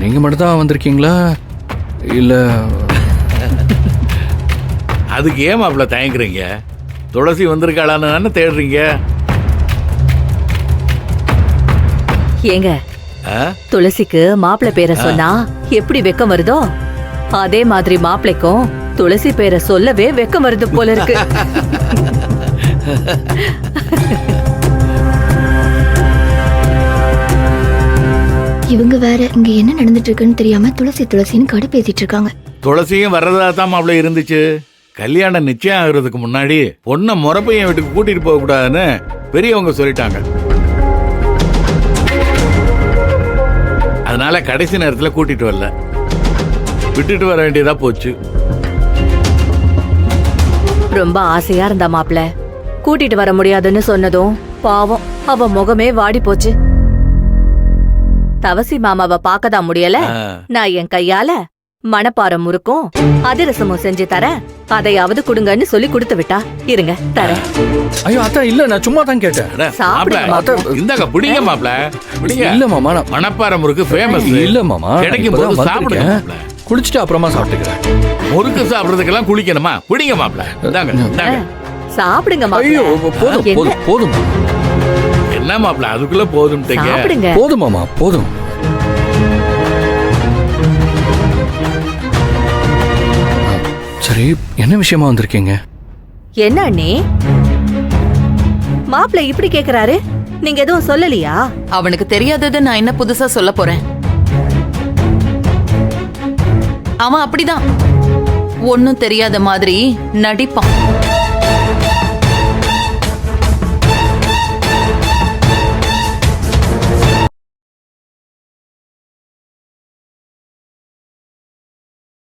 நீங்க மட்டும் தான் வந்திருக்கீங்களா இல்ல? அதுக்கு ஏன் மாப்பிள்ள தயங்குறீங்க? துளசி வந்திருக்காளான்னு தானே தேடுறீங்க? ஏங்க, துளசிக்கு மாப்பிள்ளை பேரை சொன்னா எப்படி வெக்கம் வருதோ அதே மாதிரி மாப்பிள்ளைக்கும் துளசி பேரை சொல்லவே வெக்கம் வருது போல இருக்கு. இவங்க வேற இங்க என்ன நடந்துட்டு இருக்குன்னு தெரியாம துளசின்னு கடு பேசிட்டு இருக்காங்க. துளசியும் வர்றதா தான் மாப்பிள்ள இருந்துச்சு. கல்யாணம் நிச்சயம் ஆகுறதுக்கு முன்னாடி பொண்ணை முறப்பையன் வீட்டுக்கு கூட்டிட்டு போக கூடாதுன்னு பெரியவங்க சொல்லிட்டாங்க. அதனால கடைசி நேரத்துல கூட்டிட்டு வரல, விட்டுட்டு வர வேண்டியதா போச்சு. ரொம்ப ஆசையா இருந்தா மாப்பிள்ள, கூட்டிட்டு வர முடியாதுன்னு சொன்னதும் பாவம் அவ முகமே வாடி போச்சு. தவசி மாமாவை பார்க்கதான் முடியல, நான் என் கையால மணப்பாறை முறுக்கும் அதிரசமும் செஞ்சு தரேன், அதையாவது குடுங்கன்னு சொல்லி கொடுத்து விட்டா. இருங்க தரேன். ஐயோ அத்தா இல்ல, நான் சும்மா தான் கேட்டேன். இந்தாங்க பிடிங்க மாப்பிள்ள, பிடிங்க. இல்ல மாமா, மணப்பாறை முறுக்கு ஃபேமஸ். இல்ல மாமா, கிடைக்கும் போது சாப்பிடுங்க. குளிச்சுட்டு அப்புறமா சாப்பிட்டுக்கிறேன். முறுக்கு சாப்பிடுறதுக்கெல்லாம் குளிக்கணுமா? பிடிங்க மாப்பிள்ள, இந்தாங்க இந்தாங்க சாப்பிடுங்க. ஐயோ போதும் போதும் போதும். என்ன மாப்பிள்ள அதுக்குள்ள போதும்? போதும் மாமா போதும். சரி, என்ன விஷயமா வந்திருக்கீங்க? என்ன அண்ணே மாப்பிள்ள இப்படி கேக்குறாரு? நீங்க எதுவும் சொல்லலையா? அவனுக்கு தெரியாதது நான் என்ன புதுசா சொல்ல போறேன்? அவன் அப்படிதான் ஒன்னும் தெரியாத மாதிரி நடிப்பான்.